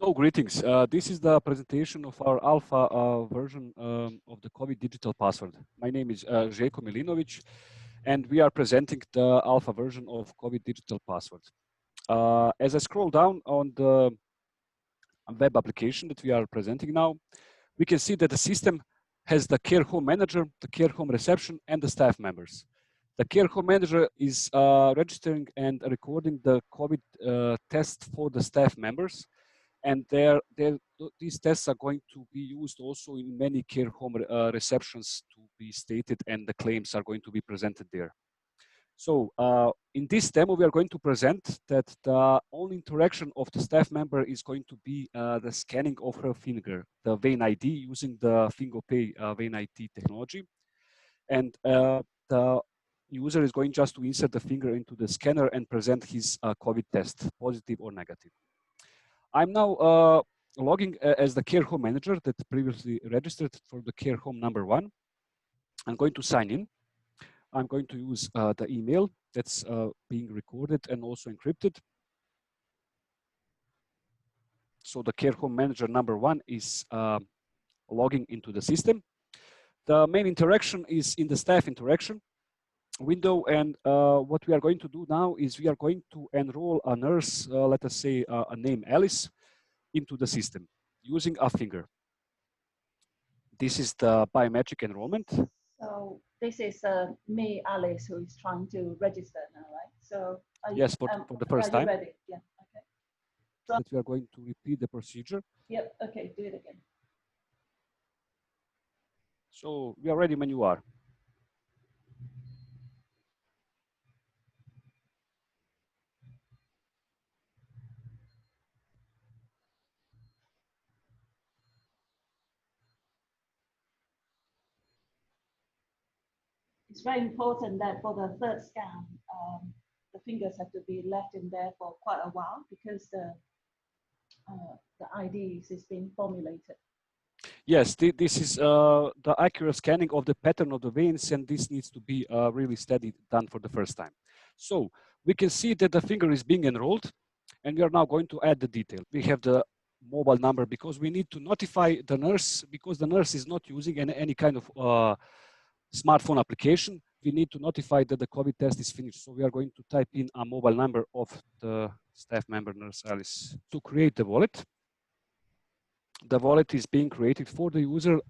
So greetings. This is the presentation of our alpha version of the COVID digital password. My name is Željko Milinović, and we are presenting the alpha version of COVID digital password. As I scroll down on the web application that we are presenting now, we can see that the system has the care home manager, the care home reception, and the staff members. The care home manager is registering and recording the COVID test for the staff members. And these tests are going to be used also in many care home receptions to be stated, and the claims are going to be presented there. So in this demo, we are going to present that the only interaction of the staff member is going to be the scanning of her finger, the Vein ID, using the FingoPay Vein ID technology. And the user is going just to insert the finger into the scanner and present his COVID test, positive or negative. I'm now logging as the care home manager that previously registered for the care home number 1. I'm going to sign in. I'm going to use the email that's being recorded and also encrypted. So the care home manager number 1 is logging into the system. The main interaction is in the staff interaction window, and what we are going to do now is we are going to enroll a nurse, let us say a name Alice, into the system using a finger. This is the biometric enrollment. So this is me, Alice, who is trying to register now, right? So yes, for the first time. Ready? Yeah. Okay. So that we are going to repeat the procedure. Yep. Okay. Do it again. So we are ready when you are. It's very important that for the third scan, the fingers have to be left in there for quite a while because the IDs is being formulated. Yes, this is the accurate scanning of the pattern of the veins, and this needs to be really steady done for the first time. So we can see that the finger is being enrolled, and we are now going to add the detail. We have the mobile number because we need to notify the nurse, because the nurse is not using any kind of smartphone application. We need to notify that the COVID test is finished. So we are going to type in a mobile number of the staff member, Nurse Alice, to create the wallet. The wallet is being created for the user.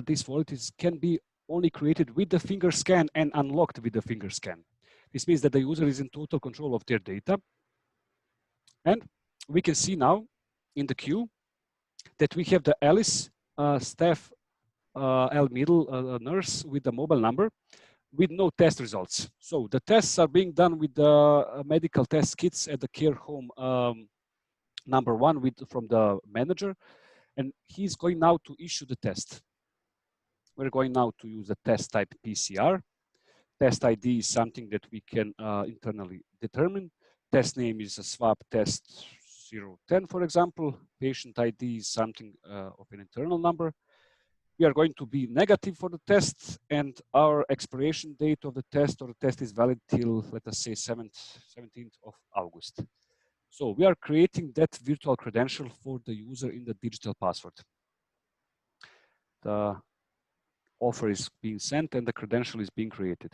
This wallet can be only created with the finger scan and unlocked with the finger scan. This means that the user is in total control of their data. And we can see now in the queue that we have the Alice staff L middle nurse with the mobile number with no test results. So the tests are being done with the medical test kits at the care home number 1 from the manager. And he's going now to issue the test. We're going now to use the test type PCR. Test ID is something that we can internally determine. Test name is a swab test 010, for example. Patient ID is something of an internal number. We are going to be negative for the test, and our expiration date of the test is valid till, let us say, 17th of August. So we are creating that virtual credential for the user in the digital password. The offer is being sent and the credential is being created.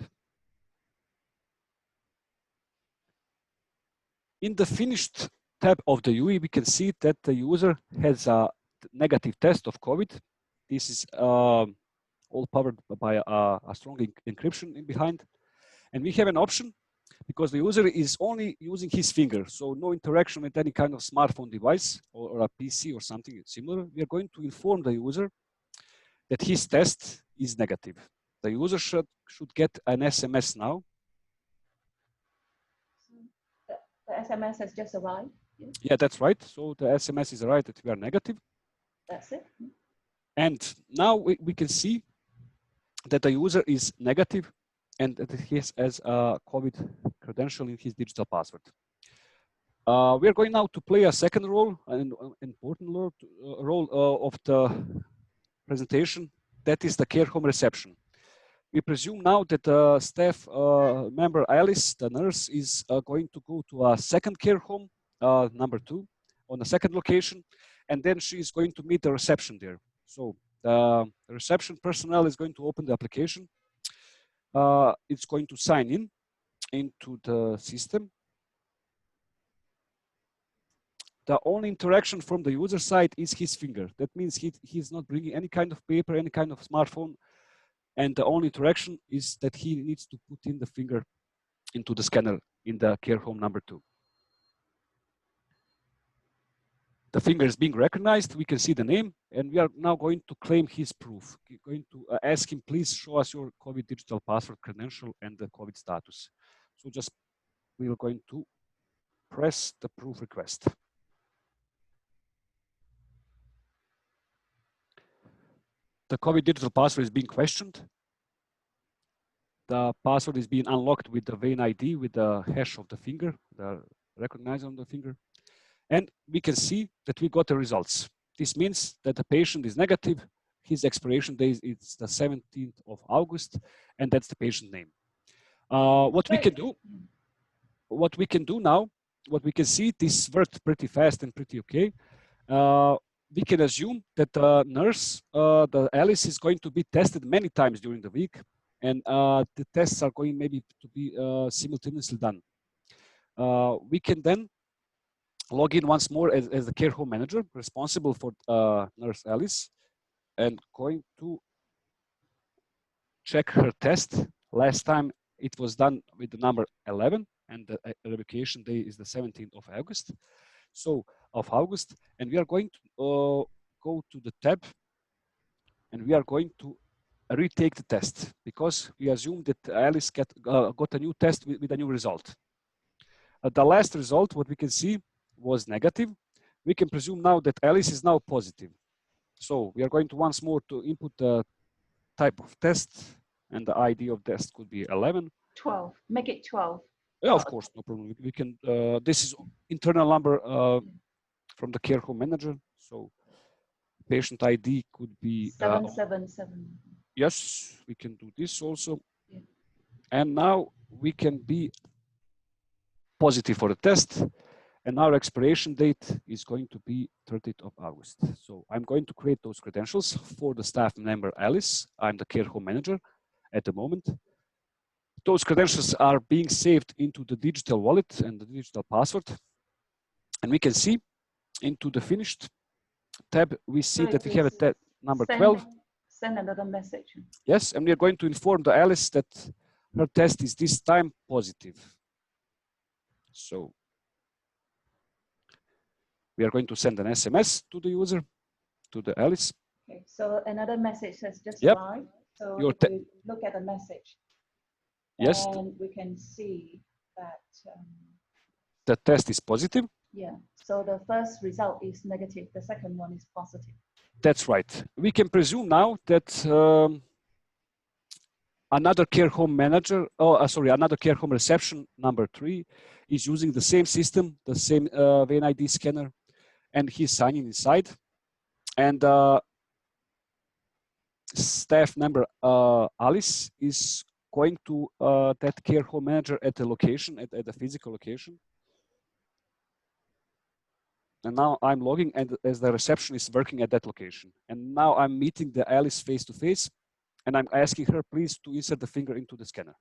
In the finished tab of the UI, we can see that the user has a negative test of COVID. This is all powered by a strong encryption in behind. And we have an option, because the user is only using his finger, so no interaction with any kind of smartphone device or a PC or something similar. We are going to inform the user that his test is negative. The user should get an SMS now. The SMS has just arrived. Yeah, that's right. So the SMS is arrived that we are negative. That's it. And now we can see that the user is negative and that he has a COVID credential in his digital password. We are going now to play a second role, an important role of the presentation. That is the care home reception. We presume now that the staff member Alice, the nurse, is going to go to a second care home, number 2, on a second location, and then she is going to meet the reception there. So the reception personnel is going to open the application. It's going to sign in into the system. The only interaction from the user side is his finger. That means he's not bringing any kind of paper, any kind of smartphone. And the only interaction is that he needs to put in the finger into the scanner in the care home number 2. The finger is being recognized. We can see the name, and we are now going to claim his proof. We're going to ask him, please show us your COVID digital password credential and the COVID status. So just we're going to press the proof request. The COVID digital password is being questioned. The password is being unlocked with the vein ID with the hash of the finger, the recognizer on the finger. And we can see that we got the results. This means that the patient is negative. His expiration date is the 17th of August, and that's the patient name. What we can do now, what we can see, this worked pretty fast and pretty okay. We can assume that the nurse, the Alice, is going to be tested many times during the week, and the tests are going maybe to be simultaneously done. We can then log in once more as the care home manager responsible for Nurse Alice, and going to check her test. Last time it was done with the number 11, and the revocation day is the 17th of August. So of August, and we are going to go to the tab, and we are going to retake the test because we assume that Alice got a new test with a new result. The last result, what we can see, was negative. We can presume now that Alice is now positive. So we are going to once more to input the type of test, and the ID of test could be 11. 12. Make it 12. Yeah, of course, no problem. We can. This is internal number from the care home manager. So patient ID could be 777. Yes, we can do this also. Yeah. And now we can be positive for the test. And our expiration date is going to be 30th of August. So I'm going to create those credentials for the staff member Alice. I'm the care home manager at the moment. Those credentials are being saved into the digital wallet and the digital password. And we can see into the finished tab, we see that we have a tab number 12. Send another message. Yes, and we are going to inform the Alice that her test is this time positive. So we are going to send an SMS to the user, to the Alice. Okay, so another message has just Yep. arrived. So Your if we look at the message, yes, and we can see that the test is positive. yeah. So the first result is negative. The second one is positive. That's right. We can presume now that another care home manager, another care home reception number 3 is using the same system, the same vein ID scanner, and he's signing inside. And staff member Alice is going to that care home manager at the location, at the physical location. And now I'm logging and as the receptionist is working at that location. And now I'm meeting the Alice face to face, and I'm asking her, please, to insert the finger into the scanner.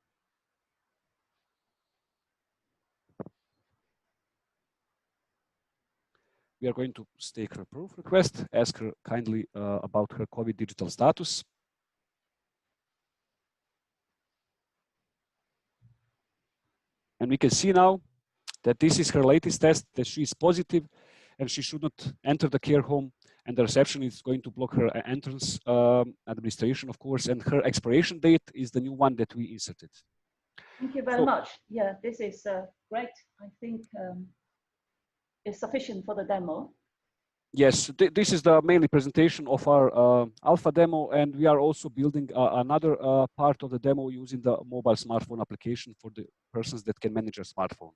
We are going to stake her proof request, ask her kindly about her COVID digital status. And we can see now that this is her latest test, that she is positive, and she should not enter the care home, and the reception is going to block her entrance, administration, of course, and her expiration date is the new one that we inserted. Thank you very much. Yeah, this is great. I think it's sufficient for the demo. Yes, this is the mainly presentation of our alpha demo, and we are also building another part of the demo using the mobile smartphone application for the persons that can manage a smartphone.